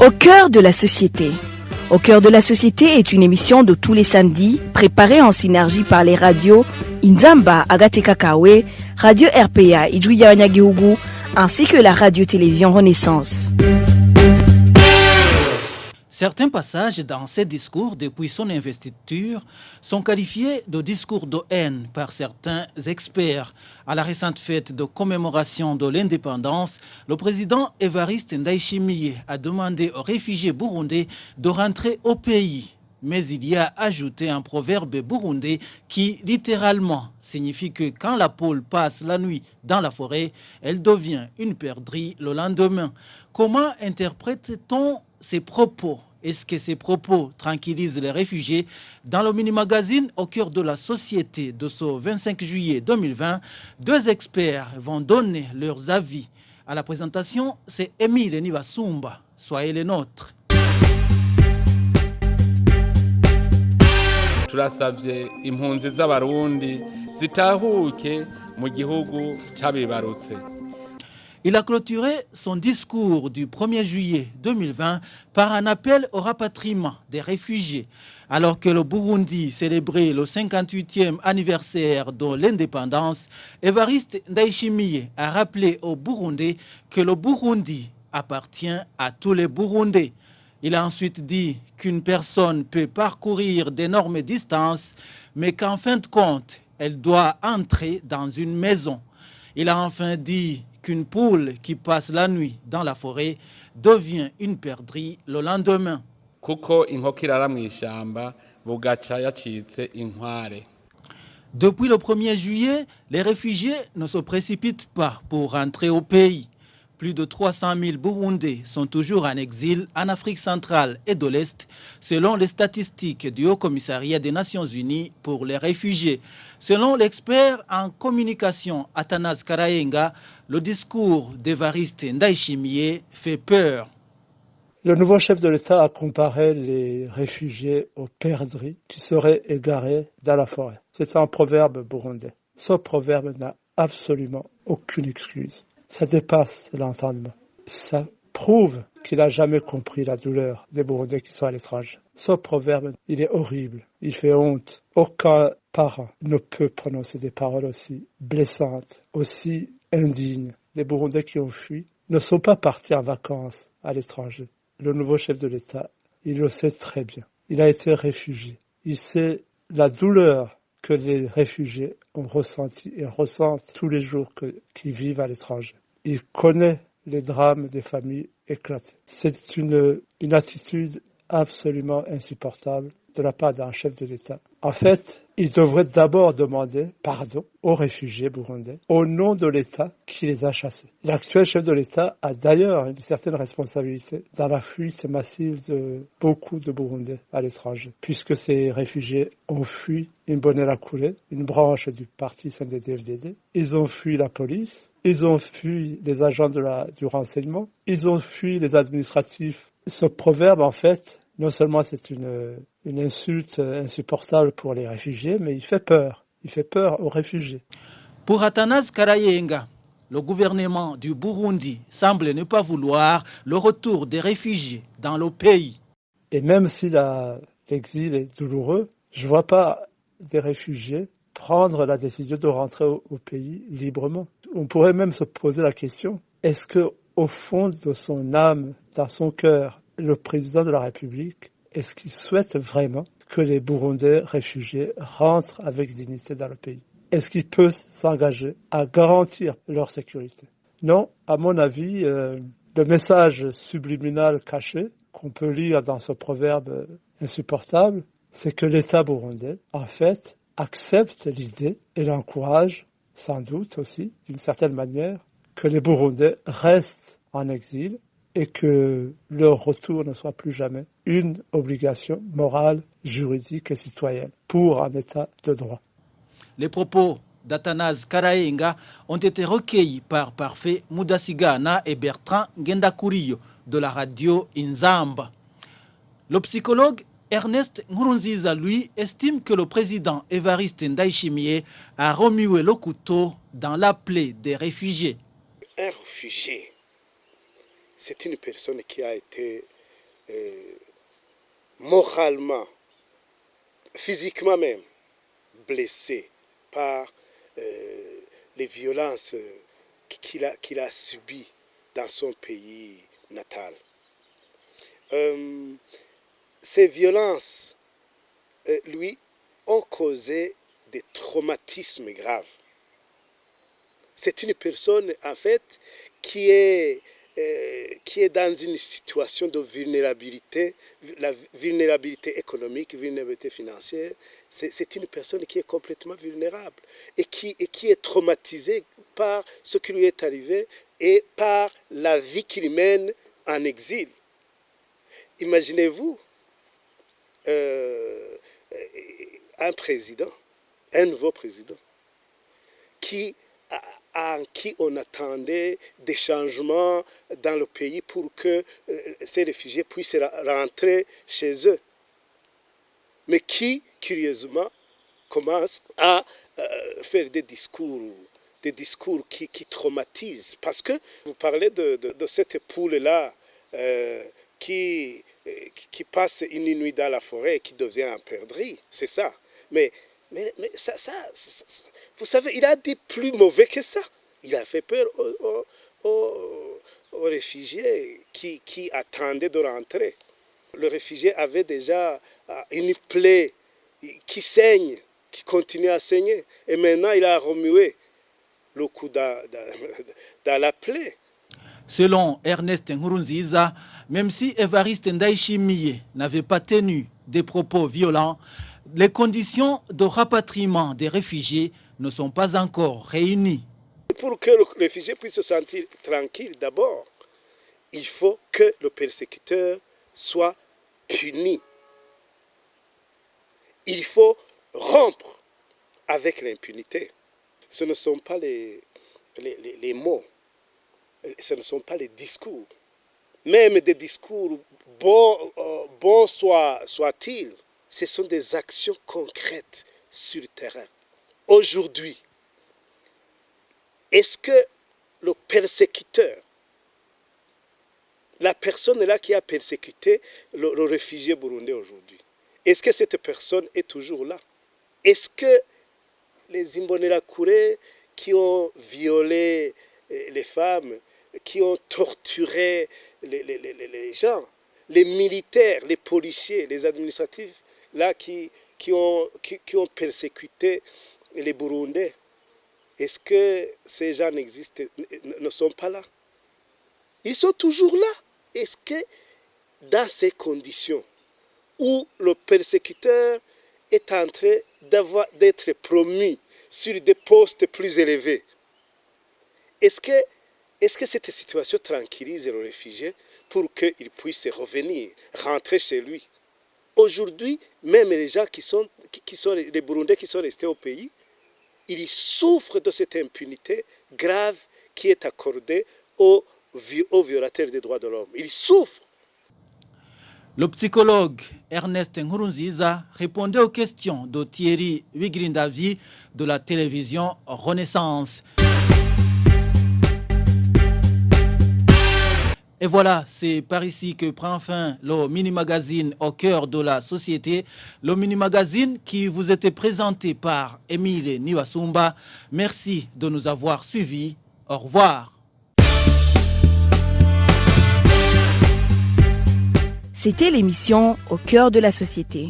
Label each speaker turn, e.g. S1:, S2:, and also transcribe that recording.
S1: Au cœur de la société. Au cœur de la société est une émission de tous les samedis, préparée en synergie par les radios Inzamba, Agateka Kawe, Radio RPA, Ijwi Yabanyagihugu, ainsi que la radio-télévision Renaissance.
S2: Certains passages dans ces discours depuis son investiture sont qualifiés de discours de haine par certains experts. À la récente fête de commémoration de l'indépendance, le président Évariste Ndayishimiye a demandé aux réfugiés burundais de rentrer au pays. Mais il y a ajouté un proverbe burundais qui littéralement signifie que quand la poule passe la nuit dans la forêt, elle devient une perdrix le lendemain. Comment interprète-t-on ces propos? Est-ce que ces propos tranquillisent les réfugiés? Dans le mini-magazine Au cœur de la société de ce 25 juillet 2020, deux experts vont donner leurs avis. À la présentation, c'est Émile Nibasumba. Soyez les nôtres.
S3: Turasavye impunzi z'abarundi zitahuke mu gihugu cabibarutse.
S2: Il a clôturé son discours du 1er juillet 2020 par un appel au rapatriement des réfugiés. Alors que le Burundi célébrait le 58e anniversaire de l'indépendance, Évariste Ndayishimiye a rappelé aux Burundais que le Burundi appartient à tous les Burundais. Il a ensuite dit qu'une personne peut parcourir d'énormes distances, mais qu'en fin de compte, elle doit entrer dans une maison. Il a enfin dit qu'une poule qui passe la nuit dans la forêt devient une perdrix le lendemain.
S3: Kuko inkoko irara mw'ishamba bugaca yacitse inkware.
S2: Depuis le 1er juillet, les réfugiés ne se précipitent pas pour rentrer au pays. Plus de 300 000 Burundais sont toujours en exil en Afrique centrale et de l'Est, selon les statistiques du Haut-Commissariat des Nations Unies pour les réfugiés. Selon l'expert en communication Athanase Karayenga, le discours d'Évariste Ndayishimiye fait peur.
S4: Le nouveau chef de l'État a comparé les réfugiés aux perdrix qui seraient égarés dans la forêt. C'est un proverbe burundais. Ce proverbe n'a absolument aucune excuse. Ça dépasse l'entendement. Ça prouve qu'il n'a jamais compris la douleur des Burundais qui sont à l'étranger. Ce proverbe, il est horrible. Il fait honte. Aucun parent ne peut prononcer des paroles aussi blessantes, aussi indignes. Les Burundais qui ont fui ne sont pas partis en vacances à l'étranger. Le nouveau chef de l'État, il le sait très bien. Il a été réfugié. Il sait la douleur que les réfugiés ont ressenti et ressentent tous les jours qu'ils vivent à l'étranger. Il connaît les drames des familles éclatées. C'est une attitude absolument insupportable de la part d'un chef de l'État. En fait, il devrait d'abord demander pardon aux réfugiés burundais au nom de l'État qui les a chassés. L'actuel chef de l'État a d'ailleurs une certaine responsabilité dans la fuite massive de beaucoup de Burundais à l'étranger, puisque ces réfugiés ont fui Imbonerakure, une branche du parti CNDD-FDD. Ils ont fui la police, ils ont fui les agents du renseignement, ils ont fui les administratifs. Ce proverbe, en fait, non seulement c'est une insulte insupportable pour les réfugiés, mais il fait peur. Il fait peur aux réfugiés.
S2: Pour Athanase Karayenga, le gouvernement du Burundi semble ne pas vouloir le retour des réfugiés dans le pays.
S4: Et même si l'exil est douloureux, je ne vois pas des réfugiés prendre la décision de rentrer au pays librement. On pourrait même se poser la question, est-ce qu'au fond de son âme, dans son cœur, le président de la République, est-ce qu'il souhaite vraiment que les Burundais réfugiés rentrent avec dignité dans le pays? Est-ce qu'il peut s'engager à garantir leur sécurité? Non, à mon avis, le message subliminal caché qu'on peut lire dans ce proverbe insupportable, c'est que l'État burundais, en fait, accepte l'idée et l'encourage, sans doute aussi, d'une certaine manière, que les Burundais restent en exil et que leur retour ne soit plus jamais une obligation morale, juridique et citoyenne pour un État de droit.
S2: Les propos d'Athanase Karayenga ont été recueillis par Parfait Mudasigana et Bertrand Ngendakuriyo de la radio Inzamba. Le psychologue Ernest Nkurunziza, lui, estime que le président Évariste Ndayishimiye a remué le couteau dans la plaie des réfugiés.
S5: Un réfugié, c'est une personne qui a été moralement, physiquement même, blessé par les violences qu'il a subies dans son pays natal. Ces violences, lui, ont causé des traumatismes graves. C'est une personne, en fait, qui est dans une situation de vulnérabilité, la vulnérabilité économique, vulnérabilité financière. C'est une personne qui est complètement vulnérable et qui est traumatisée par ce qui lui est arrivé et par la vie qu'il mène en exil. Imaginez-vous un nouveau président en qui on attendait des changements dans le pays pour que ces réfugiés puissent rentrer chez eux. Mais qui, curieusement, commence à faire des discours qui traumatisent. Parce que vous parlez de cette poule-là qui passe une nuit dans la forêt et qui devient un perdrix, c'est ça. Mais ça, vous savez, il a dit plus mauvais que ça. Il a fait peur aux réfugiés qui attendaient de rentrer. Le réfugié avait déjà une plaie qui saigne, qui continue à saigner. Et maintenant, il a remué le coup dans la plaie.
S2: Selon Ernest Nkurunziza, même si Évariste Ndayishimiye n'avait pas tenu des propos violents, les conditions de rapatriement des réfugiés ne sont pas encore réunies.
S5: Pour que le réfugié puisse se sentir tranquille, d'abord, il faut que le persécuteur soit puni. Il faut rompre avec l'impunité. Ce ne sont pas les mots, ce ne sont pas les discours. Même des discours bons soient-ils, ce sont des actions concrètes sur le terrain. Aujourd'hui, est-ce que le persécuteur, la personne là qui a persécuté le réfugié burundais aujourd'hui, est-ce que cette personne est toujours là? Est-ce que les Imbonerakure qui ont violé les femmes, qui ont torturé les gens, les militaires, les policiers, les administratifs, là qui ont persécuté les Burundais, est-ce que ces gens ne sont pas là? Ils sont toujours là. Est-ce que dans ces conditions où le persécuteur est en train d'être promu sur des postes plus élevés, est-ce que cette situation tranquillise le réfugié pour qu'il puisse revenir, rentrer chez lui? Aujourd'hui, même les gens qui sont les Burundais qui sont restés au pays, ils souffrent de cette impunité grave qui est accordée aux violateurs des droits de l'homme. Ils souffrent.
S2: Le psychologue Ernest Nkurunziza répondait aux questions de Thierry Wigrindavi de la télévision Renaissance. Et voilà, c'est par ici que prend fin le mini-magazine au cœur de la société. Le mini-magazine qui vous était présenté par Émile Niwasumba. Merci de nous avoir suivis. Au revoir.
S1: C'était l'émission Au cœur de la société.